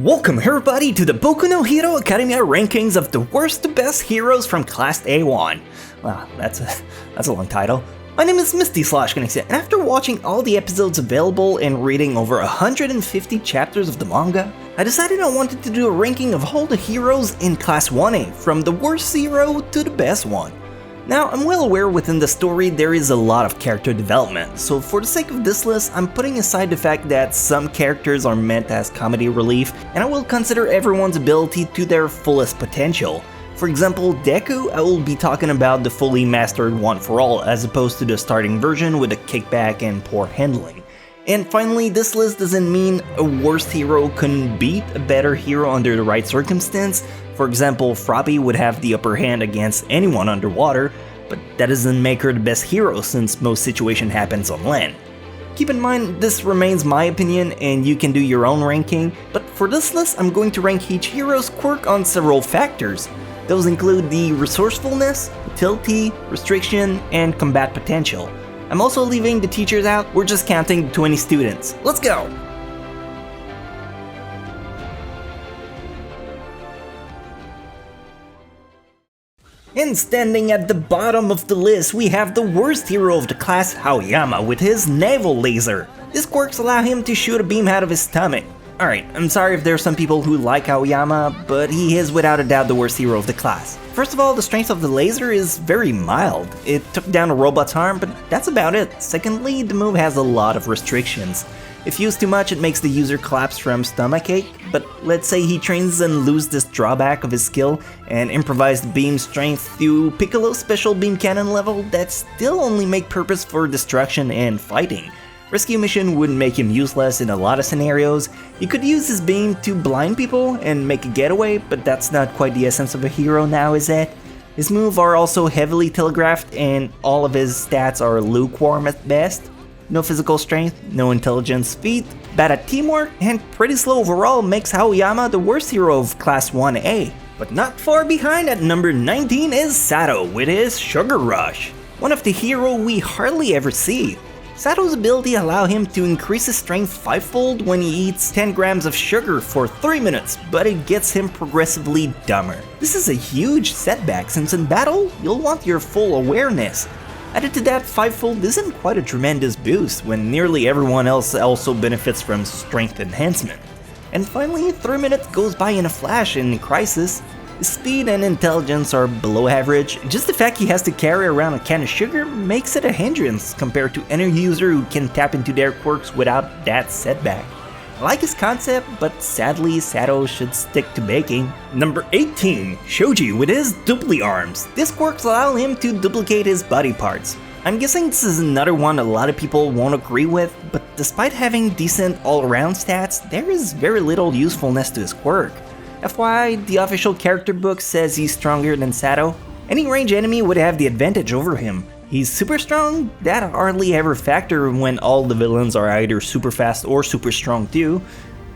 Welcome everybody to the Boku no Hero Academia rankings of the worst to best heroes from Class A1. Wow, that's a long title. My name is Misty Chronexia, and after watching all the episodes available and reading over 150 chapters of the manga, I decided I wanted to do a ranking of all the heroes in Class 1A, from the worst hero to the best one. Now, I'm well aware within the story there is a lot of character development, so for the sake of this list, I'm putting aside the fact that some characters are meant as comedy relief, and I will consider everyone's ability to their fullest potential. For example, Deku, I will be talking about the fully mastered one for all, as opposed to the starting version with a kickback and poor handling. And finally, this list doesn't mean a worst hero couldn't beat a better hero under the right circumstance. For example, Froppy would have the upper hand against anyone underwater, but that doesn't make her the best hero since most situation happens on land. Keep in mind, this remains my opinion and you can do your own ranking, but for this list I'm going to rank each hero's quirk on several factors. Those include the resourcefulness, utility, restriction, and combat potential. I'm also leaving the teachers out, we're just counting 20 students. Let's go! And standing at the bottom of the list, we have the worst hero of the class, Aoyama, with his naval laser. These quirks allow him to shoot a beam out of his stomach. Alright, I'm sorry if there are some people who like Aoyama, but he is without a doubt the worst hero of the class. First of all, the strength of the laser is very mild. It took down a robot's arm, but that's about it. Secondly, the move has a lot of restrictions. If used too much, it makes the user collapse from stomachache, but let's say he trains and loses this drawback of his skill and improvised beam strength to Piccolo's special beam cannon level that still only make purpose for destruction and fighting. Rescue mission wouldn't make him useless in a lot of scenarios. You could use his beam to blind people and make a getaway, but that's not quite the essence of a hero now, is it? His moves are also heavily telegraphed and all of his stats are lukewarm at best. No physical strength, no intelligence feat, bad at teamwork, and pretty slow overall makes Aoyama the worst hero of Class 1A. But not far behind at number 19 is Sato with his Sugar Rush, one of the heroes we hardly ever see. Sato's ability allows him to increase his strength 5-fold when he eats 10 grams of sugar for 3 minutes, but it gets him progressively dumber. This is a huge setback since in battle, you'll want your full awareness. Added to that, 5-fold isn't quite a tremendous boost when nearly everyone else also benefits from strength enhancement. And finally, 3 minutes goes by in a flash in Crisis. His speed and intelligence are below average. Just the fact he has to carry around a can of sugar makes it a hindrance compared to any user who can tap into their quirks without that setback. I like his concept, but sadly Sato should stick to baking. Number 18, Shoji with his dupli arms. This quirks allow him to duplicate his body parts. I'm guessing this is another one a lot of people won't agree with, but despite having decent all-around stats, there is very little usefulness to his quirk. FYI, the official character book says he's stronger than Sato. Any range enemy would have the advantage over him. He's super strong, that hardly ever factor when all the villains are either super fast or super strong too.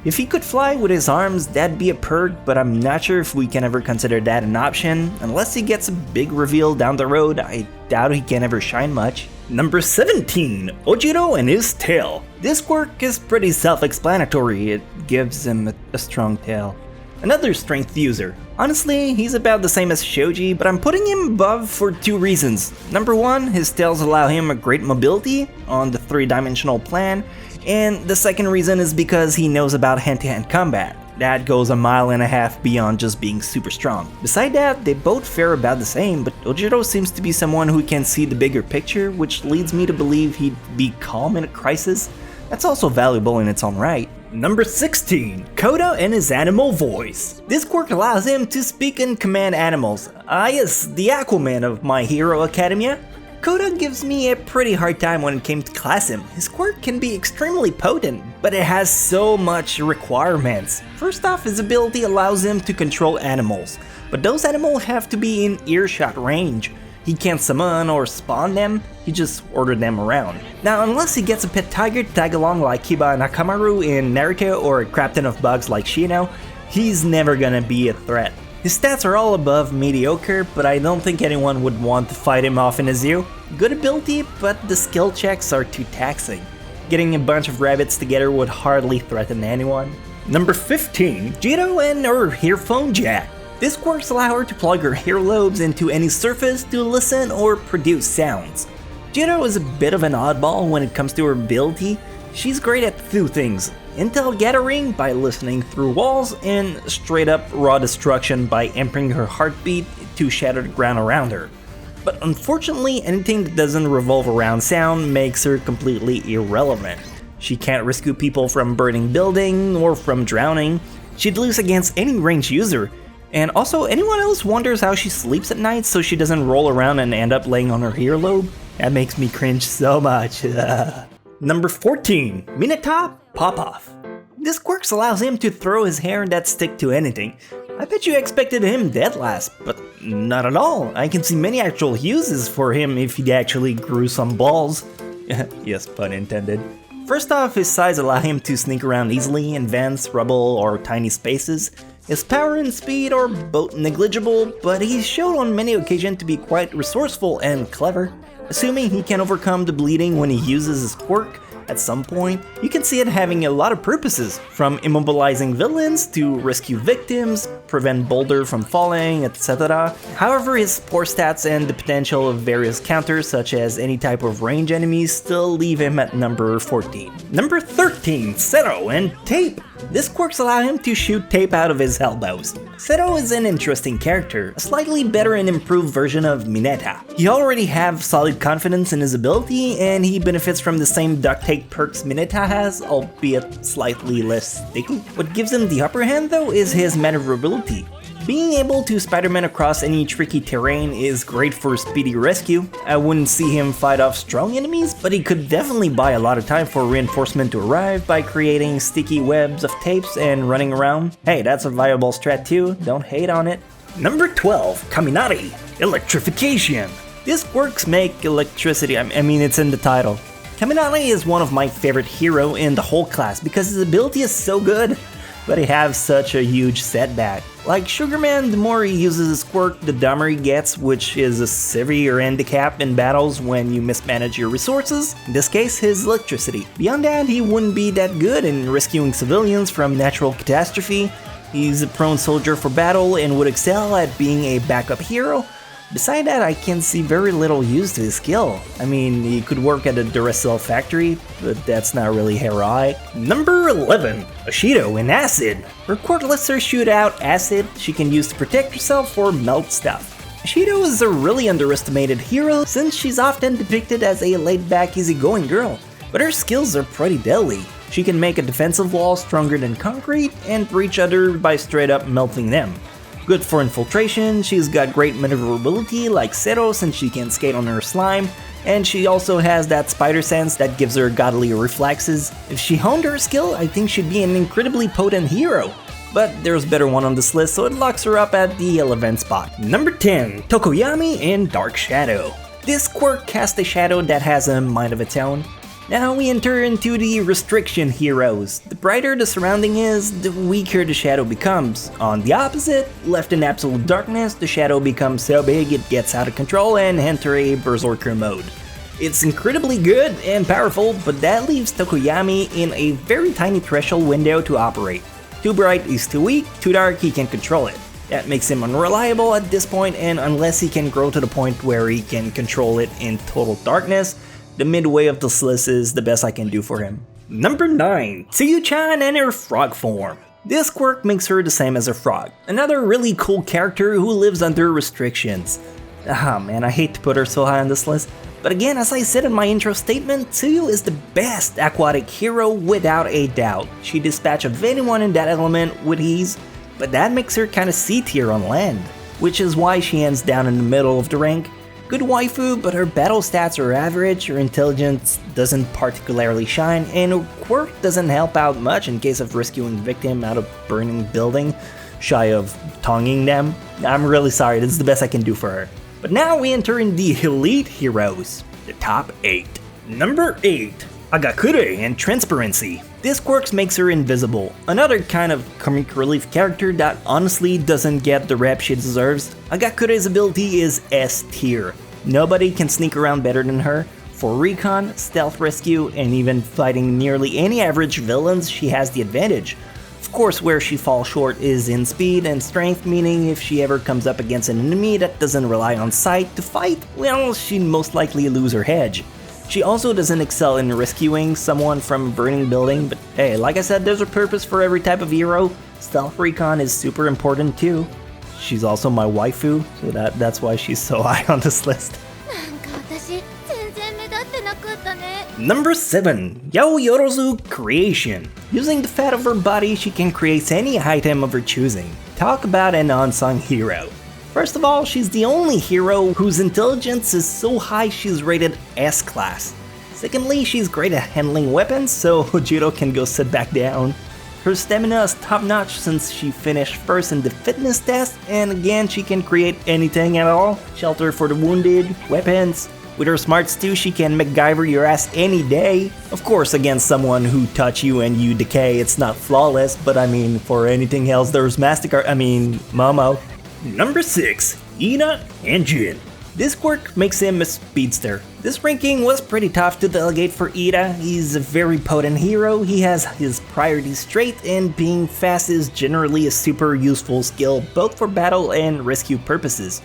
If he could fly with his arms, that'd be a perk, but I'm not sure if we can ever consider that an option. Unless he gets a big reveal down the road, I doubt he can ever shine much. Number 17, Ojiro and his tail. This quirk is pretty self-explanatory, it gives him a strong tail. Another strength user. Honestly, he's about the same as Shoji, but I'm putting him above for two reasons. Number one, his tails allow him a great mobility on the 3-dimensional plan, and the second reason is because he knows about hand-to-hand combat. That goes a mile and a half beyond just being super strong. Beside that, they both fare about the same, but Ojiro seems to be someone who can see the bigger picture, which leads me to believe he'd be calm in a crisis. That's also valuable in its own right. Number 16, Koda and his animal voice. This quirk allows him to speak and command animals. Yes, the Aquaman of My Hero Academia. Koda gives me a pretty hard time when it came to class him. His quirk can be extremely potent, but it has so much requirements. First off, his ability allows him to control animals, but those animals have to be in earshot range. He can't summon or spawn them, he just ordered them around. Now, unless he gets a pet tiger to tag along like Kiba Nakamaru in Naruto or a captain of bugs like Shino, he's never gonna be a threat. His stats are all above mediocre, but I don't think anyone would want to fight him off in a zoo. Good ability, but the skill checks are too taxing. Getting a bunch of rabbits together would hardly threaten anyone. Number 15, Jito and her earphone jack. This quirks allow her to plug her earlobes into any surface to listen or produce sounds. Jito is a bit of an oddball when it comes to her ability. She's great at two things: intel gathering by listening through walls, and straight up raw destruction by amplifying her heartbeat to shatter the ground around her. But unfortunately, anything that doesn't revolve around sound makes her completely irrelevant. She can't rescue people from burning building or from drowning. She'd lose against any ranged user. And also, anyone else wonders how she sleeps at night so she doesn't roll around and end up laying on her earlobe? That makes me cringe so much. Number 14, Mineta Pop-Off. This quirks allows him to throw his hair that stick to anything. I bet you expected him dead last, but not at all. I can see many actual uses for him if he actually grew some balls. Yes, pun intended. First off, his size allows him to sneak around easily in vents, rubble, or tiny spaces. His power and speed are both negligible, but he's shown on many occasions to be quite resourceful and clever. Assuming he can overcome the bleeding when he uses his quirk at some point, you can see it having a lot of purposes, from immobilizing villains to rescue victims, prevent boulder from falling, etc. However, his poor stats and the potential of various counters such as any type of range enemies still leave him at number 14. Number 13, Seto and Tape. This quirks allow him to shoot tape out of his elbows. Seto is an interesting character, a slightly better and improved version of Mineta. He already have solid confidence in his ability, and he benefits from the same duct tape perks Mineta has, albeit slightly less sticky. What gives him the upper hand though is his maneuverability. Being able to Spider-Man across any tricky terrain is great for speedy rescue. I wouldn't see him fight off strong enemies, but he could definitely buy a lot of time for reinforcement to arrive by creating sticky webs of tapes and running around. Hey, that's a viable strat too, don't hate on it. Number 12, Kaminari, Electrification. This quirks make electricity, I mean it's in the title. Kaminari is one of my favorite hero in the whole class because his ability is so good, but he has such a huge setback. Like Sugarman, the more he uses his quirk, the dumber he gets, which is a severe handicap in battles when you mismanage your resources, in this case his electricity. Beyond that, he wouldn't be that good in rescuing civilians from natural catastrophe. He's a prone soldier for battle and would excel at being a backup hero. Beside that, I can see very little use to his skill. I mean, he could work at a Duracell factory, but that's not really heroic. Number 11, Ashido in Acid. Her quirk lets her shoot out acid she can use to protect herself or melt stuff. Ashido is a really underestimated hero since she's often depicted as a laid-back, easygoing girl, but her skills are pretty deadly. She can make a defensive wall stronger than concrete and breach others by straight up melting them. Good for infiltration, she's got great maneuverability like Seto since she can skate on her slime, and she also has that spider sense that gives her godly reflexes. If she honed her skill, I think she'd be an incredibly potent hero. But there's a better one on this list, so it locks her up at the 11th spot. Number 10, Tokoyami in Dark Shadow. This quirk casts a shadow that has a mind of its own. Now we enter into the restriction heroes. The brighter the surrounding is, the weaker the shadow becomes. On the opposite, left in absolute darkness, the shadow becomes so big it gets out of control and enter a berserker mode. It's incredibly good and powerful, but that leaves Tokoyami in a very tiny threshold window to operate. Too bright is too weak, too dark he can't control it. That makes him unreliable at this point, and unless he can grow to the point where he can control it in total darkness, the midway of this list is the best I can do for him. Number 9, Tsuyu-chan and her frog form. This quirk makes her the same as her frog. Another really cool character who lives under restrictions. Ah man, I hate to put her so high on this list. But again, as I said in my intro statement, Tsuyu is the best aquatic hero without a doubt. She dispatches anyone in that element with ease, but that makes her kinda C tier on land, which is why she ends down in the middle of the rank. Good waifu, but her battle stats are average, her intelligence doesn't particularly shine, and her quirk doesn't help out much in case of rescuing victim out of burning building, shy of tonguing them. I'm really sorry, this is the best I can do for her. But now we enter in the elite heroes, the top 8. Number 8, Agakure and Transparency. This quirk makes her invisible, another kind of comic relief character that honestly doesn't get the rep she deserves. Agakure's ability is S tier. Nobody can sneak around better than her. For recon, stealth rescue, and even fighting nearly any average villains, she has the advantage. Of Of course, where she falls short is in speed and strength, meaning if she ever comes up against an enemy that doesn't rely on sight to fight, well, she'd most likely lose her hedge. She also doesn't excel in rescuing someone from a burning building, but hey, like I said, there's a purpose for every type of hero. Stealth recon is super important too. She's also my waifu, so that's why she's so high on this list. Number 7. Yaoyorozu Creation. Using the fat of her body, she can create any item of her choosing. Talk about an unsung hero. First of all, she's the only hero whose intelligence is so high she's rated S class. Secondly, she's great at handling weapons, so Hojiro can go sit back down. Her stamina is top notch since she finished first in the fitness test, and again she can create anything at all. Shelter for the wounded, weapons. With her smarts too, she can MacGyver your ass any day. Of course, against someone who touch you and you decay, it's not flawless, but I mean, for anything else, there's Momo. Number 6. Ina and Jin. This quirk makes him a speedster. This ranking was pretty tough to delegate for Ida. He's a very potent hero, he has his priorities straight, and being fast is generally a super useful skill both for battle and rescue purposes.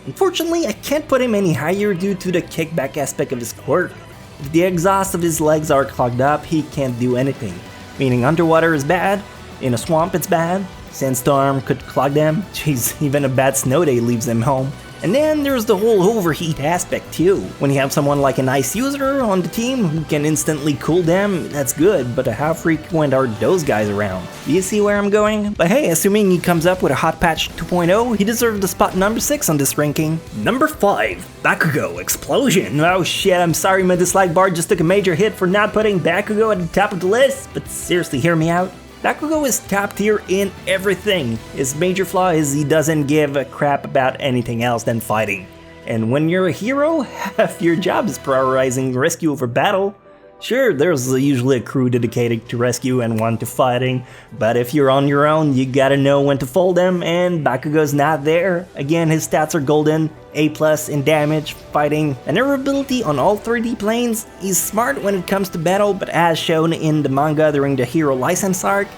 Unfortunately, I can't put him any higher due to the kickback aspect of his quirk. If the exhaust of his legs are clogged up, he can't do anything. Meaning underwater is bad, in a swamp it's bad, sandstorm could clog them, jeez, even a bad snow day leaves them home. And then there's the whole overheat aspect too. When you have someone like an ice user on the team who can instantly cool them, that's good, but how frequent are those guys around? Do you see where I'm going? But hey, assuming he comes up with a hot patch 2.0, he deserves the spot number 6 on this ranking. Number 5. Bakugo Explosion. Oh shit, I'm sorry my dislike bar just took a major hit for not putting Bakugo at the top of the list, but seriously, hear me out. Bakugo is top tier in everything. His major flaw is he doesn't give a crap about anything else than fighting. And when you're a hero, half your job is prioritizing rescue over battle. Sure, there's usually a crew dedicated to rescue and one to fighting, but if you're on your own, you gotta know when to fold them, and Bakugo's not there. Again, his stats are golden, A+ in damage, fighting, and durability on all 3D planes. He's smart when it comes to battle, but as shown in the manga during the hero license arc,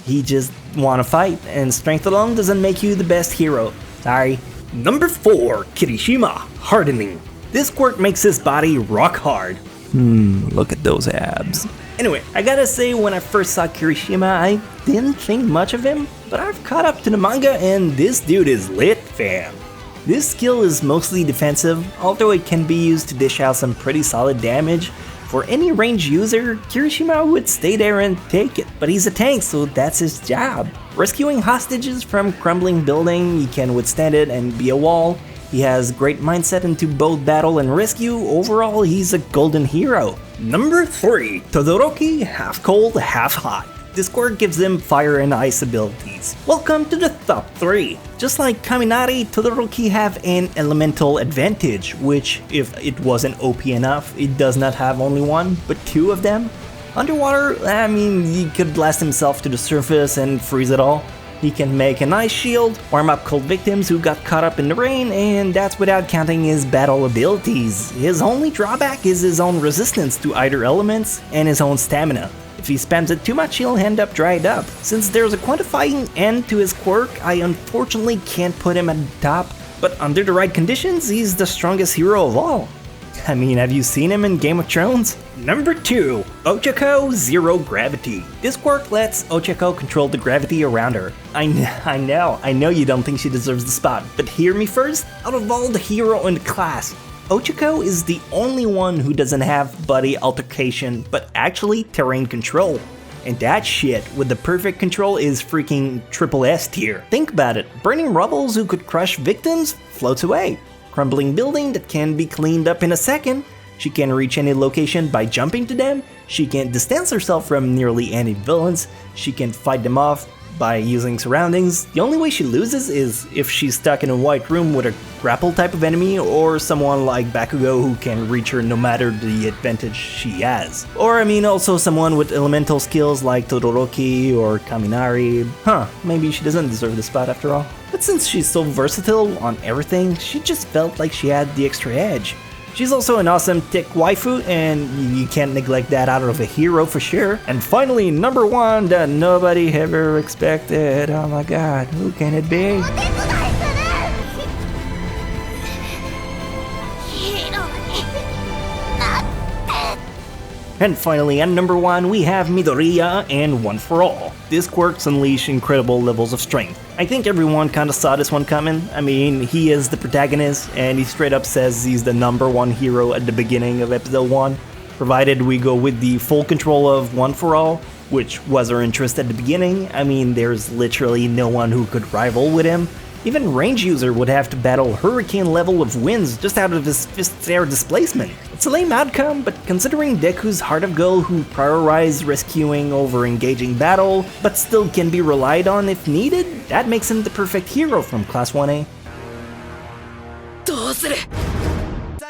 he just wanna fight, and strength alone doesn't make you the best hero. Sorry. Number 4. Kirishima Hardening. This quirk makes his body rock hard. Look at those abs. Anyway, I gotta say, when I first saw Kirishima, I didn't think much of him, but I've caught up to the manga and this dude is lit, fam. This skill is mostly defensive, although it can be used to dish out some pretty solid damage. For any range user, Kirishima would stay there and take it, but he's a tank, so that's his job. Rescuing hostages from crumbling building, he can withstand it and be a wall. He has great mindset into both battle and rescue. Overall, he's a golden hero. Number 3. Todoroki Half Cold, Half Hot. This quirk gives him fire and ice abilities. Welcome to the top 3. Just like Kaminari, Todoroki have an elemental advantage, which, if it wasn't OP enough, it does not have only one, but 2 of them. Underwater, I mean, he could blast himself to the surface and freeze it all. He can make an ice shield, warm up cold victims who got caught up in the rain, and that's without counting his battle abilities. His only drawback is his own resistance to either elements and his own stamina. If he spams it too much, he'll end up dried up. Since there's a quantifying end to his quirk, I unfortunately can't put him at the top, but under the right conditions, he's the strongest hero of all. I mean, have you seen him in Game of Thrones? Number 2. Ochako Zero Gravity. This quirk lets Ochako control the gravity around her. I know you don't think she deserves the spot, but hear me first. Out of all the hero in the class, Ochako is the only one who doesn't have body altercation, but actually terrain control. And that shit with the perfect control is freaking triple S tier. Think about it, burning rubbles who could crush victims floats away. Crumbling building that can be cleaned up in a second. She can reach any location by jumping to them. She can distance herself from nearly any villains. She can fight them off by using surroundings. The only way she loses is if she's stuck in a white room with a grapple type of enemy, or someone like Bakugo who can reach her no matter the advantage she has. Or I mean also someone with elemental skills like Todoroki or Kaminari. Maybe she doesn't deserve the spot after all. But since she's so versatile on everything, she just felt like she had the extra edge. She's also an awesome tick waifu, and you can't neglect that out of a hero for sure. And finally, number 1 that nobody ever expected. Oh my god, who can it be? And finally, at number 1, we have Midoriya and One for All. These quirks unleash incredible levels of strength. I think everyone kinda saw this one coming. I mean, he is the protagonist, and he straight up says he's the number 1 hero at the beginning of episode 1, provided we go with the full control of One for All, which was our interest at the beginning. I mean, there's literally no one who could rival with him. Even range user would have to battle hurricane level of winds just out of his fist's air displacement. It's a lame outcome, but considering Deku's Heart of Gold who prioritized rescuing over engaging battle, but still can be relied on if needed, that makes him the perfect hero from Class 1A.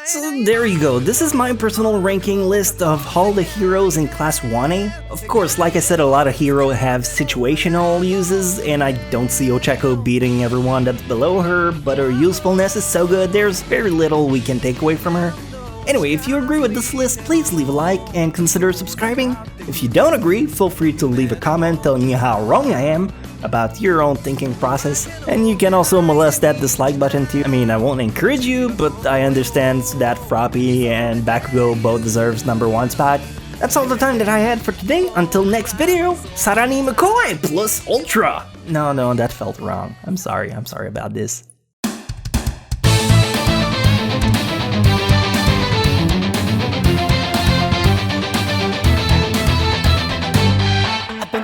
So there you go, this is my personal ranking list of all the heroes in Class 1A. Of course, like I said, a lot of heroes have situational uses, and I don't see Ochako beating everyone that's below her, but her usefulness is so good, there's very little we can take away from her. Anyway, if you agree with this list, please leave a like and consider subscribing. If you don't agree, feel free to leave a comment telling me how wrong I am about your own thinking process, and you can also molest that dislike button too. I mean, I won't encourage you, but I understand that Froppy and Bakugo both deserves number 1 spot. That's all the time that I had for today. Until next video, Sarani McCoy plus Ultra! No, that felt wrong. I'm sorry about this.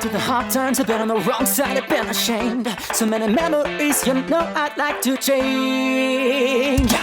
Through the hard times, I've been on the wrong side, I've been ashamed. So many memories, you know I'd like to change.